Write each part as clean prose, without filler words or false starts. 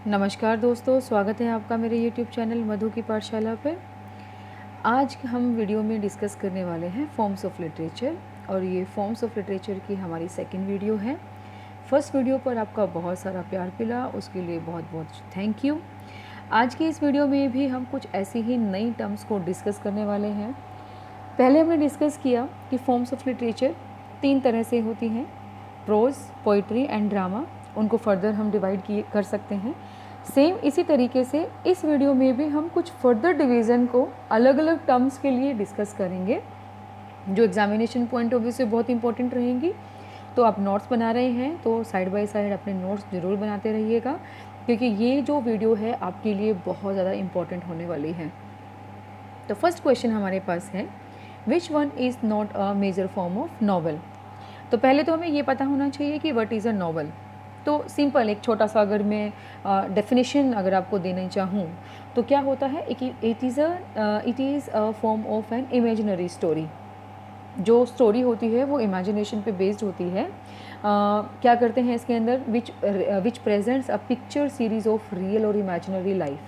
नमस्कार दोस्तों, स्वागत है आपका मेरे YouTube चैनल मधु की पाठशाला पर। आज हम वीडियो में डिस्कस करने वाले हैं फॉर्म्स ऑफ लिटरेचर और ये फॉर्म्स ऑफ लिटरेचर की हमारी सेकंड वीडियो है। फर्स्ट वीडियो पर आपका बहुत सारा प्यार मिला, उसके लिए बहुत बहुत थैंक यू। आज की इस वीडियो में भी हम कुछ ऐसी ही नई टर्म्स को डिस्कस करने वाले हैं। पहले हमने डिस्कस किया कि फॉर्म्स ऑफ लिटरेचर 3 तरह से होती हैं, प्रोज, पोइट्री एंड ड्रामा। उनको फर्दर हम डिवाइड कर सकते हैं। सेम इसी तरीके से इस वीडियो में भी हम कुछ फर्दर डिवीज़न को अलग अलग टर्म्स के लिए डिस्कस करेंगे, जो एग्जामिनेशन पॉइंट ऑफ व्यू से बहुत इंपॉर्टेंट रहेंगी। तो आप नोट्स बना रहे हैं तो साइड बाय साइड अपने नोट्स ज़रूर बनाते रहिएगा, क्योंकि ये जो वीडियो है आपके लिए बहुत ज़्यादा इम्पॉर्टेंट होने वाली है। तो फर्स्ट क्वेश्चन हमारे पास है, which one is not a major form of novel. तो पहले तो हमें ये पता होना चाहिए कि व्हाट इज़ अ नॉवल। तो सिंपल एक छोटा सा अगर मैं डेफिनेशन अगर आपको देना चाहूँ तो क्या होता है, it is a form of an imaginary story. जो स्टोरी होती है वो इमेजिनेशन पे बेस्ड होती है। क्या करते हैं इसके अंदर, which presents a picture series of real और इमेजिनरी लाइफ।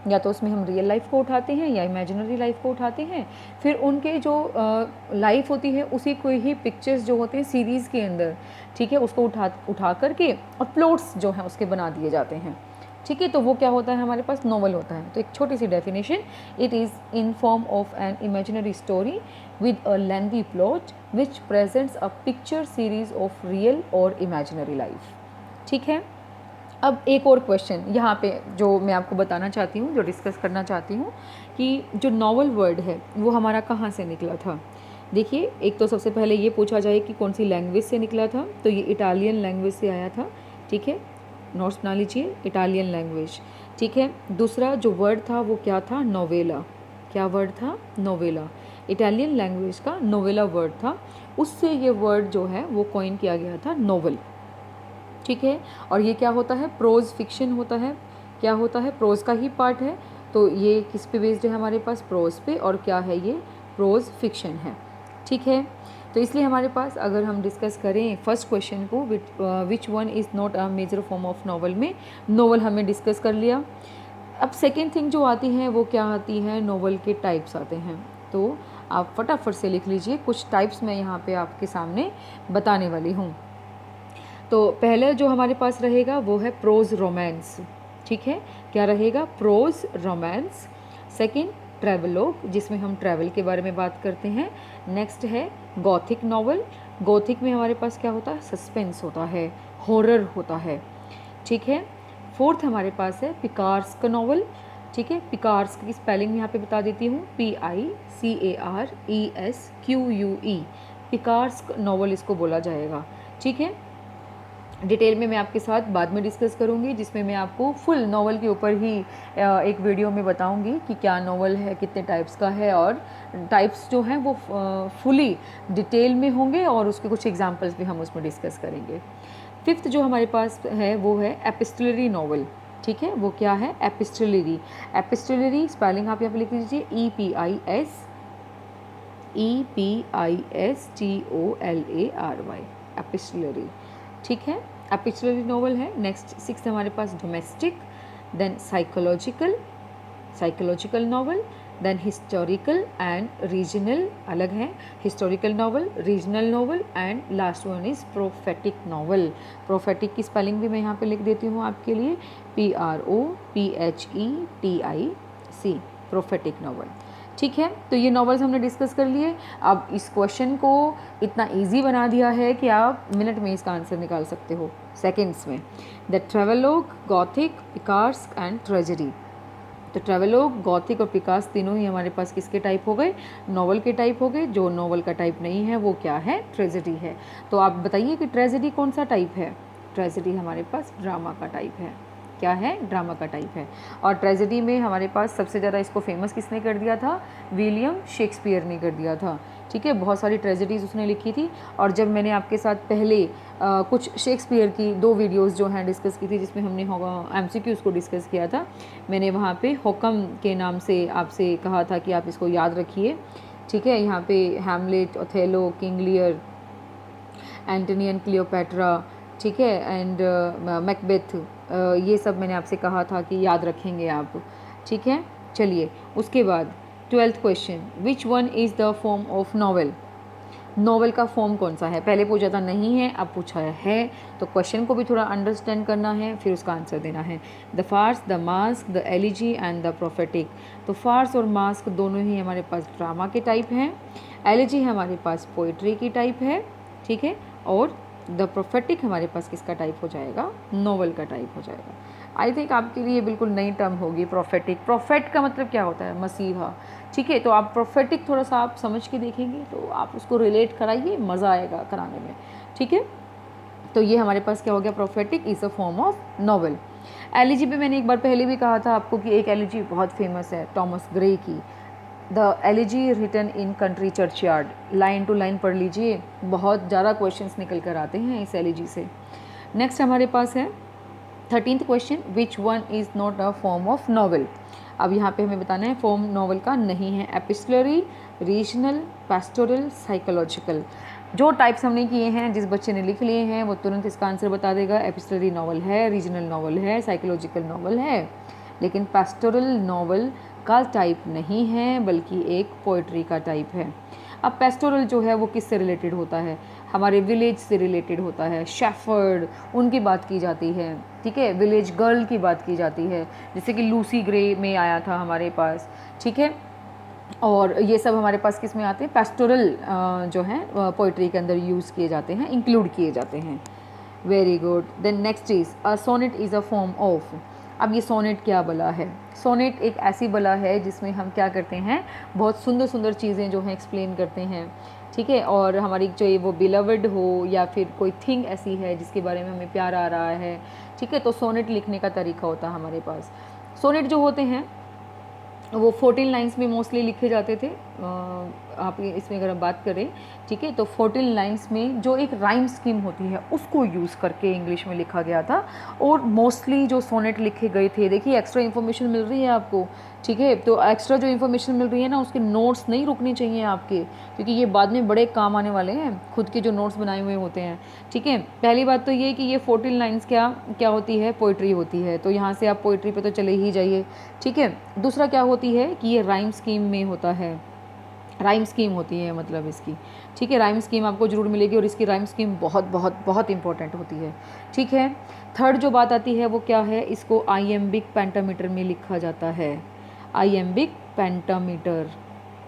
या तो उसमें हम रियल लाइफ को उठाते हैं या इमेजिनरी लाइफ को उठाते हैं, फिर उनके जो लाइफ होती है उसी को ही पिक्चर्स जो होते हैं सीरीज़ के अंदर, ठीक है, उसको उठा करके और प्लॉट्स जो हैं उसके बना दिए जाते हैं। ठीक है, तो वो क्या होता है, हमारे पास नॉवल होता है। तो एक छोटी सी definition, it is in form of an imaginary story with a lengthy plot which presents a picture series of real और imaginary life। ठीक है, अब एक और क्वेश्चन यहाँ पे जो मैं आपको बताना चाहती हूँ, जो डिस्कस करना चाहती हूँ कि जो नॉवल वर्ड है वो हमारा कहाँ से निकला था। देखिए, एक तो सबसे पहले ये पूछा जाए कि कौन सी लैंग्वेज से निकला था, तो ये इटालियन लैंग्वेज से आया था। ठीक है, नोट्स बना लीजिए, इटालियन लैंग्वेज। ठीक है, दूसरा जो वर्ड था वो क्या था, नोवेला। क्या वर्ड था, नोवेला। इटालियन लैंग्वेज का नोवेला वर्ड था, उससे ये वर्ड जो है वो कॉइन किया गया था, नोवेल। ठीक है, और ये क्या होता है, प्रोज फिक्शन होता है। क्या होता है, प्रोज का ही पार्ट है। तो ये किस पे बेस्ड है, हमारे पास प्रोज पे, और क्या है, ये प्रोज फिक्शन है। ठीक है, तो इसलिए हमारे पास अगर हम डिस्कस करें फर्स्ट क्वेश्चन को, which one is not a major form of novel, में नॉवल हमने डिस्कस कर लिया। अब सेकेंड थिंग जो आती है वो क्या आती है, नॉवल के टाइप्स आते हैं। तो आप फटाफट से लिख लीजिए, कुछ टाइप्स मैं यहाँ पे आपके सामने बताने वाली हूँ। तो पहले जो हमारे पास रहेगा वो है प्रोज रोमांस। ठीक है, क्या रहेगा, प्रोज रोमांस। सेकंड, ट्रैवलोग, जिसमें हम ट्रैवल के बारे में बात करते हैं। नेक्स्ट है गॉथिक नॉवल। गॉथिक में हमारे पास क्या होता है, सस्पेंस होता है, हॉरर होता है। ठीक है, फोर्थ हमारे पास है पिकार्स्क नॉवल। ठीक है, पिकार्स्क की स्पेलिंग यहाँ पे बता देती हूँ, PICARESQUE। पिकार्स्क नॉवल इसको बोला जाएगा। ठीक है, डिटेल में मैं आपके साथ बाद में डिस्कस करूंगी, जिसमें मैं आपको फुल नॉवल के ऊपर ही एक वीडियो में बताऊंगी कि क्या नॉवल है, कितने टाइप्स का है, और टाइप्स जो हैं वो फुली डिटेल में होंगे, और उसके कुछ एग्जांपल्स भी हम उसमें डिस्कस करेंगे। फिफ्थ जो हमारे पास है वो है एपिस्टलरी नॉवल। ठीक है, वो क्या है, एपिस्टलरी। एपिस्टलरी स्पेलिंग आप यहाँ पे लिख लीजिए, EPISTOLARY, एपिस्टलरी। ठीक है, एपिस्टलरी नॉवल है। नेक्स्ट सिक्स हमारे पास domestic, then psychological novel, then historical and regional, अलग है, historical novel, regional novel, and last one is prophetic novel. Prophetic की स्पेलिंग भी मैं यहाँ पे लिख देती हूँ आपके लिए, PROPHETIC, प्रोफेटिक नॉवल। ठीक है, तो ये नॉवेल्स हमने डिस्कस कर लिए। अब इस क्वेश्चन को इतना इजी बना दिया है कि आप मिनट में इसका आंसर निकाल सकते हो, सेकंड्स में। The travelogue, gothic, picaresque and tragedy. तो ट्रेवलोग, गॉथिक और पिकार्स्क तीनों ही हमारे पास किसके टाइप हो गए, नॉवल के टाइप हो गए। जो नॉवल का टाइप नहीं है वो क्या है, ट्रेजेडी है। तो आप बताइए कि ट्रेजेडी कौन सा टाइप है। ट्रेजेडी हमारे पास ड्रामा का टाइप है। क्या है, ड्रामा का टाइप है। और ट्रेजेडी में हमारे पास सबसे ज़्यादा इसको फेमस किसने कर दिया था, विलियम शेक्सपियर ने कर दिया था। ठीक है, बहुत सारी ट्रेजेडीज़ उसने लिखी थी। और जब मैंने आपके साथ पहले कुछ शेक्सपियर की 2 वीडियोस जो हैं डिस्कस की थी, जिसमें हमने MCQs को डिस्कस किया था, मैंने वहाँ पे होकम के नाम से आपसे कहा था कि आप इसको याद रखिए। ठीक है, यहाँ पे Hamlet, Othello, King Lear, Antony and Cleopatra, ठीक है, एंड मैकबेथ, ये सब मैंने आपसे कहा था कि याद रखेंगे आप, ठीक है। चलिए उसके बाद 12th question, which one is the form of novel. Novel का फॉर्म कौन सा है, पहले पूछा था नहीं है, अब पूछा है, तो क्वेश्चन को भी थोड़ा अंडरस्टैंड करना है, फिर उसका आंसर देना है। The farce, the masque, the elegy and the prophetic. तो फार्स और मास्क दोनों ही हमारे पास ड्रामा के टाइप हैं, एलिजी हमारे पास पोइट्री की टाइप है, ठीक है, और द प्रोफेटिक हमारे पास किसका टाइप हो जाएगा, नॉवल का टाइप हो जाएगा। आई थिंक आपके लिए बिल्कुल नई टर्म होगी प्रोफेटिक। प्रोफेट का मतलब क्या होता है, मसीहा, ठीक है। तो आप प्रोफेटिक थोड़ा सा आप समझ के देखेंगे तो आप उसको रिलेट कराइए, मज़ा आएगा कराने में, ठीक है। तो ये हमारे पास क्या हो गया, prophetic is a form of novel. Elegy भी मैंने एक बार पहले भी कहा था आपको कि एक एलिजी बहुत फेमस है टॉमस ग्रे की, the elegy written in country churchyard. Line to line पढ़ लीजिए, बहुत ज़्यादा क्वेश्चंस निकल कर आते हैं इस एलिजी से। नेक्स्ट हमारे पास है 13th question, which one is not a form of novel. अब यहाँ पे हमें बताना है फॉर्म नॉवेल का नहीं है, एपिस्टलरी, रीजनल, पैस्टोरल, साइकोलॉजिकल। जो टाइप्स हमने किए हैं, जिस बच्चे ने लिख लिए हैं वो तुरंत इसका आंसर बता देगा। एपिस्टलरी नॉवल है, रीजनल नॉवल है, साइकोलॉजिकल नॉवल है, लेकिन पैस्टोरल नॉवल का टाइप नहीं है बल्कि एक पोइट्री का टाइप है। अब पेस्टोरल जो है वो किससे रिलेटेड होता है, हमारे विलेज से रिलेटेड होता है, शेफर्ड उनकी बात की जाती है, ठीक है, विलेज गर्ल की बात की जाती है, जैसे कि लूसी ग्रे में आया था हमारे पास, ठीक है। और ये सब हमारे पास किस में आते हैं, पेस्टोरल जो है पोइट्री के अंदर यूज़ किए जाते हैं, इंक्लूड किए जाते हैं। Very good. Then next is a sonnet is a form of. अब ये सोनेट क्या बला है, सोनेट एक ऐसी बला है जिसमें हम क्या करते हैं, बहुत सुंदर सुंदर चीज़ें जो हैं एक्सप्लेन करते हैं, ठीक है। और हमारी जो वो बिलवड हो या फिर कोई थिंग ऐसी है जिसके बारे में हमें प्यार आ रहा है, ठीक है, तो सोनेट लिखने का तरीका होता है हमारे पास। सोनेट जो होते हैं वो 14 लाइंस में मोस्टली लिखे जाते थे। आप इसमें अगर हम बात करें, ठीक है, तो 14 लाइंस में जो एक राइम स्कीम होती है उसको यूज़ करके इंग्लिश में लिखा गया था। और मोस्टली जो सोनेट लिखे गए थे, देखिए एक्स्ट्रा इन्फॉर्मेशन मिल रही है आपको, ठीक है, तो एक्स्ट्रा जो इन्फॉर्मेशन मिल रही है ना, उसके नोट्स नहीं रुकने चाहिए आपके, क्योंकि ये बाद में बड़े काम आने वाले हैं, खुद के जो नोट्स बनाए हुए होते हैं, ठीक है। पहली बात तो ये कि ये 14 लाइंस क्या क्या होती है, पोइट्री होती है, तो यहाँ से आप पोइट्री पे तो चले ही जाइए, ठीक है। दूसरा क्या होती है कि ये राइम स्कीम में होता है, राइम स्कीम होती है मतलब इसकी, ठीक है, राइम स्कीम आपको ज़रूर मिलेगी और इसकी राइम स्कीम बहुत बहुत बहुत इंपॉर्टेंट होती है, ठीक है। थर्ड जो बात आती है वो क्या है, इसको आइएम्बिक पेंटामीटर में लिखा जाता है, आइएम्बिक पेंटामीटर,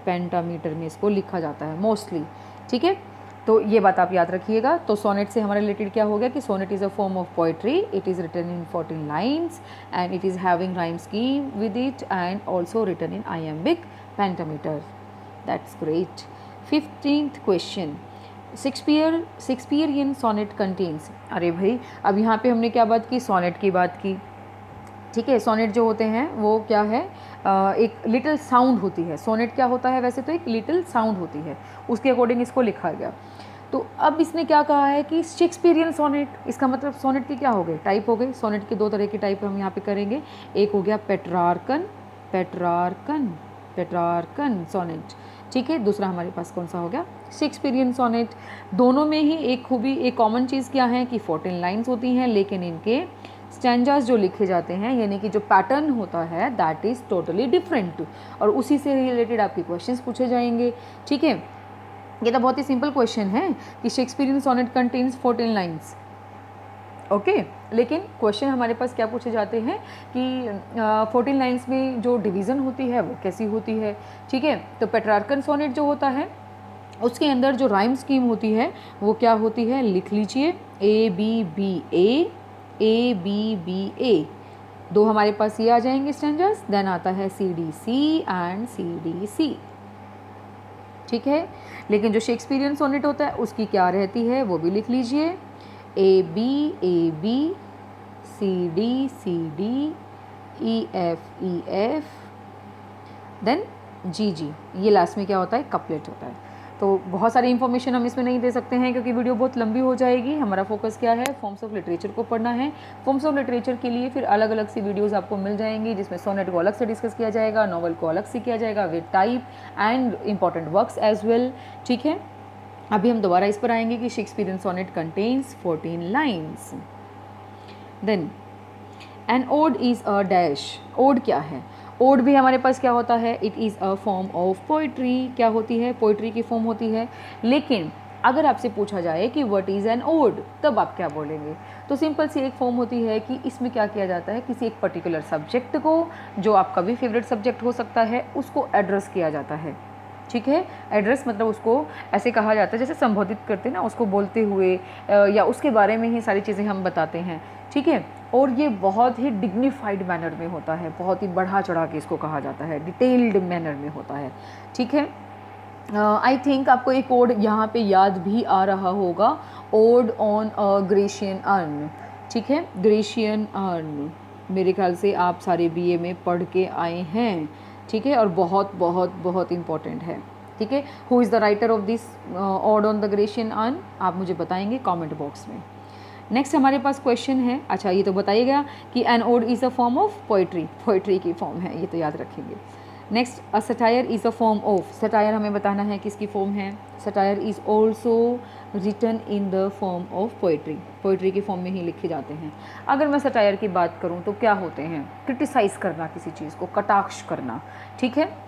पेंटामीटर में इसको लिखा जाता है मोस्टली, ठीक है। तो ये बात आप याद रखिएगा। तो सोनेट से हमारे रिलेटेड क्या हो गया कि sonnet is a form of poetry, it is written in 14 lines and it is having rhyme scheme with it and also written in iambic pentameter. That's great. 15th question, Shakespearean sonnet contains. अरे भाई, अब यहाँ पे हमने क्या बात की, sonnet की बात की, ठीक है। सोनेट जो होते हैं वो क्या है, एक लिटिल साउंड होती है। सोनेट क्या होता है, वैसे तो एक लिटिल साउंड होती है, उसके अकॉर्डिंग इसको लिखा गया। तो अब इसने क्या कहा है कि शेक्सपियरियन सोनेट, इसका मतलब सोनेट की क्या हो गई, टाइप हो गई। सोनेट के दो तरह की टाइप हम यहाँ पे करेंगे, एक हो गया पेट्रार्कन, पेट्रार्कन, पेट्रार्कन सोनेट, ठीक है। दूसरा हमारे पास कौन सा हो गया, शेक्सपियरियन सोनेट। दोनों में ही एक खूबी, एक कॉमन चीज़ क्या है कि 14 लाइन्स होती हैं, लेकिन इनके स्टैंजास जो लिखे जाते हैं, यानी कि जो पैटर्न होता है दैट इज़ टोटली डिफरेंट, और उसी से रिलेटेड आपके क्वेश्चंस पूछे जाएंगे, ठीक है। ये तो बहुत ही सिंपल क्वेश्चन है कि Shakespearean sonnet contains 14 lines, okay. लेकिन क्वेश्चन हमारे पास क्या पूछे जाते हैं कि 14 लाइन्स में जो डिवीज़न होती है वो कैसी होती है, ठीक है। तो पेट्रार्कन सोनेट जो होता है उसके अंदर जो राइम स्कीम होती है वो क्या होती है, लिख लीजिए, A B B A, A B B A, दो हमारे पास ये आ जाएंगे स्टैंजर्स, देन आता है C D C and C D C, ठीक है। लेकिन जो शेक्सपियरियन सोनेट होता है उसकी क्या रहती है वो भी लिख लीजिए, A B, C D, E F, then G, ये लास्ट में क्या होता है, कपलेट होता है। तो बहुत सारी इन्फॉर्मेशन हम इसमें नहीं दे सकते हैं क्योंकि वीडियो बहुत लंबी हो जाएगी। हमारा फोकस क्या है, फॉर्म्स ऑफ लिटरेचर को पढ़ना है। फॉर्म्स ऑफ लिटरेचर के लिए फिर अलग अलग सी वीडियोस आपको मिल जाएंगी, जिसमें सोनेट को अलग से डिस्कस किया जाएगा, नॉवल को अलग से किया जाएगा with type and important works as well, ठीक है। अभी हम दोबारा इस पर आएंगे कि Shakespearean sonnet contains 14 lines. Then an ode is a dash. Ode क्या है? ओड भी हमारे पास क्या होता है? It is a form of poetry. क्या होती है? पोइट्री की फॉर्म होती है। लेकिन अगर आपसे पूछा जाए कि व्हाट इज़ एन ओड, तब आप क्या बोलेंगे? तो सिंपल सी एक फॉर्म होती है कि इसमें क्या किया जाता है, किसी एक पर्टिकुलर सब्जेक्ट को, जो आपका भी फेवरेट सब्जेक्ट हो सकता है, उसको एड्रेस किया जाता है। ठीक है, एड्रेस मतलब उसको ऐसे कहा जाता है जैसे संबोधित करते हैं ना, उसको बोलते हुए या उसके बारे में ही सारी चीज़ें हम बताते हैं। ठीक है, और ये बहुत ही डिग्निफाइड मैनर में होता है, बहुत ही बढ़ा चढ़ा के इसको कहा जाता है, डिटेल्ड मैनर में होता है। ठीक है, आई थिंक आपको एक ओड यहाँ पे याद भी आ रहा होगा, odd on a Grecian earn. ठीक है, ग्रेशियन अर्न मेरे ख्याल से आप सारे बीए में पढ़ के आए हैं। ठीक है, और बहुत बहुत बहुत इम्पॉर्टेंट है। ठीक है, who is the writer of this odd on the Grecian earn, आप मुझे बताएंगे कमेंट बॉक्स में। नेक्स्ट हमारे पास क्वेश्चन है, अच्छा ये तो बताइए गया कि an ode is a form of poetry, poetry की फॉर्म है, ये तो याद रखेंगे। Next, a satire is a form of, satire हमें बताना है किसकी फॉर्म है। Satire is also written in the form of poetry, poetry की फॉर्म में ही लिखे जाते हैं। अगर मैं सटायर की बात करूँ तो क्या होते हैं? क्रिटिसाइज़ करना किसी चीज़ को, कटाक्ष करना। ठीक है,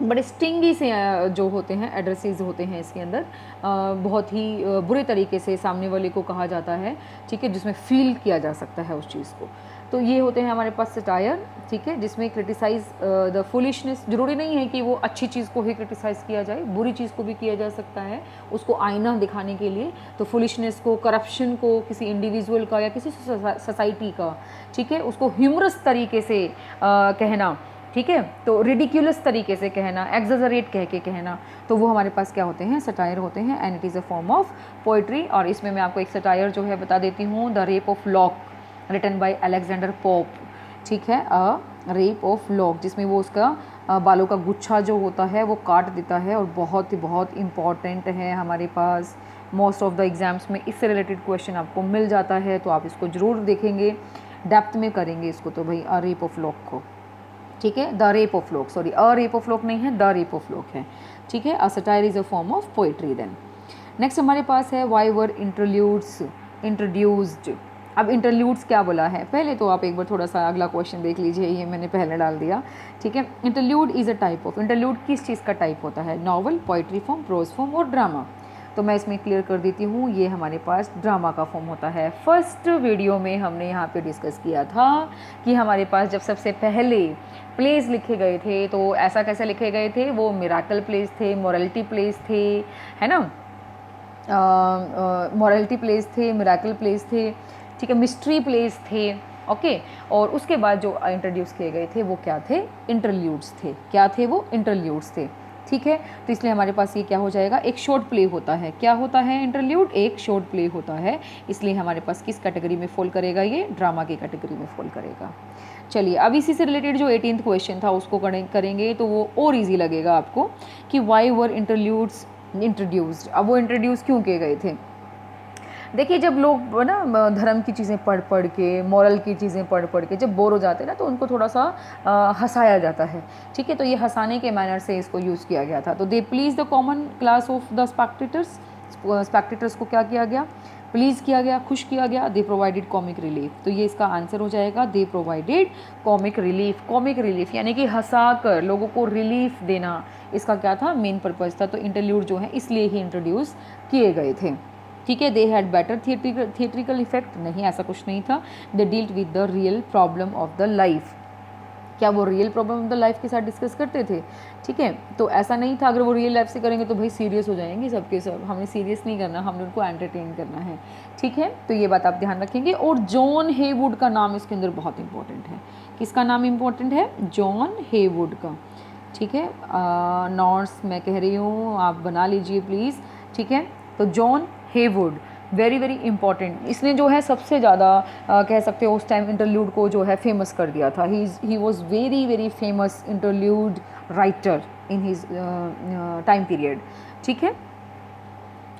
बड़े स्टिंगी से जो होते हैं एड्रेसेस होते हैं इसके अंदर, बहुत ही बुरे तरीके से सामने वाले को कहा जाता है। ठीक है, जिसमें फील किया जा सकता है उस चीज़ को, तो ये होते हैं हमारे पास सटायर। ठीक है, जिसमें क्रिटिसाइज़ द फुलिशनेस, ज़रूरी नहीं है कि वो अच्छी चीज़ को ही क्रिटिसाइज़ किया जाए, बुरी चीज़ को भी किया जा सकता है उसको आईना दिखाने के लिए। तो फुलिशनेस को, करप्शन को, किसी इंडिविजुअल का या किसी सोसाइटी का, ठीक है, उसको ह्यूमरस तरीके से कहना। ठीक है, तो रिडिक्यूलस तरीके से कहना, एग्जैजरेट कह के कहना, तो वो हमारे पास क्या होते हैं? सटायर होते हैं, and it is a form of poetry. और इसमें मैं आपको एक सटायर जो है बता देती हूँ, the rape of lock, written by Alexander Pope. ठीक है, रेप ऑफ लॉक, जिसमें वो उसका बालों का गुच्छा जो होता है वो काट देता है, और बहुत इम्पॉर्टेंट है हमारे पास। मोस्ट ऑफ द एग्ज़ाम्स में इससे रिलेटेड क्वेश्चन आपको मिल जाता है, तो आप इसको ज़रूर देखेंगे, डेप्थ में करेंगे इसको। तो भाई रेप ऑफ लॉक को, ठीक है, the rape of lock, sorry a rape of lock नहीं है, द रेप ऑफ लॉक है। ठीक है, a satire is a form of poetry. Then next हमारे पास है वाई वर इंट्रोड्यूस्ड। अब इंटरल्यूड्स क्या बोला है, पहले तो आप एक बार थोड़ा सा अगला क्वेश्चन देख लीजिए, ये मैंने पहले डाल दिया। ठीक है, interlude is a type of, interlude किस चीज़ का टाइप होता है? Novel, poetry form, prose form और ड्रामा। तो मैं इसमें क्लियर कर देती हूँ, ये हमारे पास ड्रामा का फॉर्म होता है। फर्स्ट वीडियो में हमने यहाँ पे डिस्कस किया था कि हमारे पास जब सबसे पहले प्लेस लिखे गए थे तो ऐसा कैसे लिखे गए थे? वो मिराकल प्लेस थे, मोरालिटी प्लेस थे, है ना, मोरालिटी प्लेस थे, मिराकल प्लेस थे, ठीक है, मिस्ट्री प्लेस थे। ओके, और उसके बाद जो इंट्रोड्यूस किए गए थे वो क्या थे? इंटरल्यूड्स थे। क्या थे वो? इंटरल्यूड्स थे। ठीक है, तो इसलिए हमारे पास ये क्या हो जाएगा? एक शॉर्ट प्ले होता है। क्या होता है? इंटरल्यूड एक शॉर्ट प्ले होता है, इसलिए हमारे पास किस कैटेगरी में फॉल करेगा? ये ड्रामा की कैटेगरी में फॉल करेगा। चलिए, अब इसी से रिलेटेड जो 18th क्वेश्चन था उसको करेंगे तो वो और ईजी लगेगा आपको कि वाई वर इंटरल्यूड्स इंट्रोड्यूस्ड। अब वो इंट्रोड्यूस क्यों किए गए थे? देखिए, जब लोग ना धर्म की चीज़ें पढ़ के, मॉरल की चीज़ें पढ़ के जब बोर हो जाते हैं ना, तो उनको थोड़ा सा हंसाया जाता है। ठीक है, तो ये हंसाने के मैनर से इसको यूज़ किया गया था। तो they please the common class of the spectators, spectators को क्या किया गया? प्लीज़ किया गया, खुश किया गया। दे प्रोवाइडेड कॉमिक रिलीफ, तो ये इसका आंसर हो जाएगा, दे provided comic relief. Comic relief यानी कि हंसा कर लोगों को रिलीफ देना, इसका क्या था? मेन पर्पज़ था। तो इंटरल्यूड जो है इसलिए ही इंट्रोड्यूस किए गए थे। ठीक है, they had better theatrical effect, नहीं ऐसा कुछ नहीं था। They dealt with the real problem of the life, क्या वो real problem of the life के साथ डिस्कस करते थे? ठीक है, तो ऐसा नहीं था। अगर वो रियल लाइफ से करेंगे तो भाई सीरियस हो जाएंगे सबके सब, हमने सीरियस नहीं करना, हमने उनको एंटरटेन करना है। ठीक है, तो ये बात आप ध्यान रखेंगे। और जॉन हेवुड का नाम इसके अंदर बहुत इंपॉर्टेंट है। किसका नाम इंपॉर्टेंट है? जॉन हेवुड का। ठीक है, नोट्स मैं कह रही हूँ, आप बना लीजिए प्लीज़। ठीक है, तो जॉन हेवुड वेरी इंपॉर्टेंट, इसने जो है सबसे ज़्यादा कह सकते हो उस टाइम इंटरल्यूड को जो है फेमस कर दिया था। He was very famous interlude writer in his time period. ठीक है,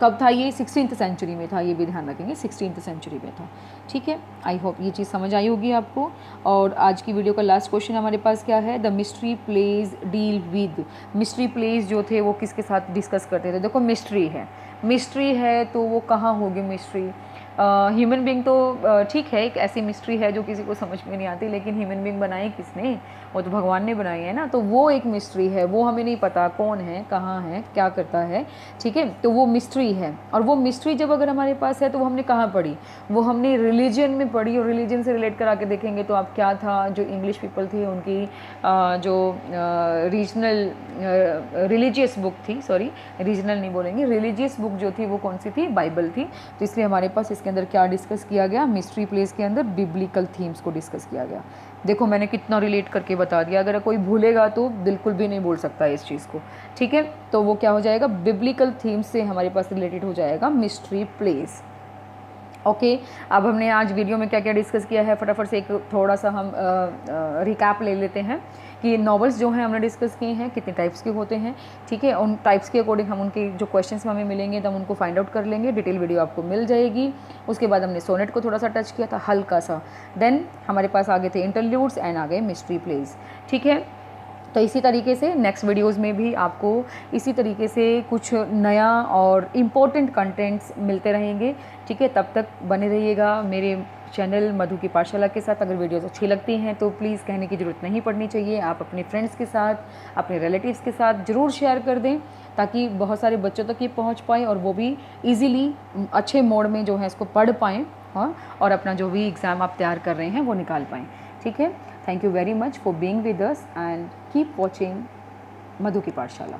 कब था ये? 16th सेंचुरी में था, ये भी ध्यान रखेंगे, 16th सेंचुरी में था। ठीक है, आई होप ये चीज़ समझ आई होगी आपको। और आज की वीडियो का लास्ट क्वेश्चन हमारे पास क्या है? The mystery plays deal with, mystery plays जो थे वो किसके साथ डिस्कस करते थे? देखो, मिस्ट्री है, मिस्ट्री है तो वो कहाँ होगी मिस्ट्री। ह्यूमन बीइंग तो ठीक है, एक ऐसी मिस्ट्री है जो किसी को समझ में नहीं आती, लेकिन ह्यूमन बीइंग बनाए किसने, वो तो भगवान ने बनाई है ना, तो वो एक मिस्ट्री है, वो हमें नहीं पता कौन है, कहाँ है, क्या करता है, ठीक है, तो वो मिस्ट्री है। और वो मिस्ट्री जब अगर हमारे पास है तो वो हमने कहाँ पढ़ी, वो हमने रिलीजन में पढ़ी, और रिलीजन से रिलेट करा के देखेंगे तो आप क्या था, जो इंग्लिश पीपल थे उनकी जो रीजनल रिलीजियस बुक थी, सॉरी रीजनल नहीं बोलेंगे, रिलीजियस बुक जो थी वो कौन सी थी, बाइबल थी। तो इसलिए हमारे पास इसके अंदर क्या डिस्कस किया गया, मिस्ट्री प्लेस के अंदर बिब्लिकल थीम्स को डिस्कस किया गया। देखो मैंने कितना रिलेट करके बता दिया, अगर कोई भूलेगा तो बिल्कुल भी नहीं बोल सकता इस चीज़ को, ठीक है। तो वो क्या हो जाएगा, बिब्लिकल थीम्स से हमारे पास रिलेटेड हो जाएगा मिस्ट्री प्लेस। ओके अब हमने आज वीडियो में क्या क्या डिस्कस किया है, फटाफट से एक थोड़ा सा हम रिकैप ले लेते हैं कि नॉवेल्स जो हैं हमने डिस्कस किए हैं कितने टाइप्स के होते हैं, ठीक है। उन टाइप्स के अकॉर्डिंग हम उनके जो क्वेश्चंस हमें मिलेंगे तो हम उनको फाइंड आउट कर लेंगे, डिटेल वीडियो आपको मिल जाएगी। उसके बाद हमने सोनेट को थोड़ा सा टच किया था, हल्का सा, देन हमारे पास आगे थे इंटरल्यूड्स एंड आ गए मिस्ट्री प्लेस, ठीक है। तो इसी तरीके से नेक्स्ट वीडियोस में भी आपको इसी तरीके से कुछ नया और इम्पोर्टेंट कंटेंट्स मिलते रहेंगे, ठीक है। तब तक बने रहिएगा मेरे चैनल मधु की पाठशाला के साथ। अगर वीडियोस अच्छी लगती हैं तो प्लीज़ कहने की ज़रूरत नहीं पड़नी चाहिए, आप अपने फ्रेंड्स के साथ, अपने रिलेटिव्स के साथ ज़रूर शेयर कर दें, ताकि बहुत सारे बच्चों तक ये पहुँच पाए और वो भी ईज़िली अच्छे मोड में जो है इसको पढ़ पाएँ, हाँ, और अपना जो भी एग्ज़ाम आप तैयार कर रहे हैं वो निकाल पाएँ, ठीक है। Thank you very much for being with us and keep watching Madhu की पाठशाला।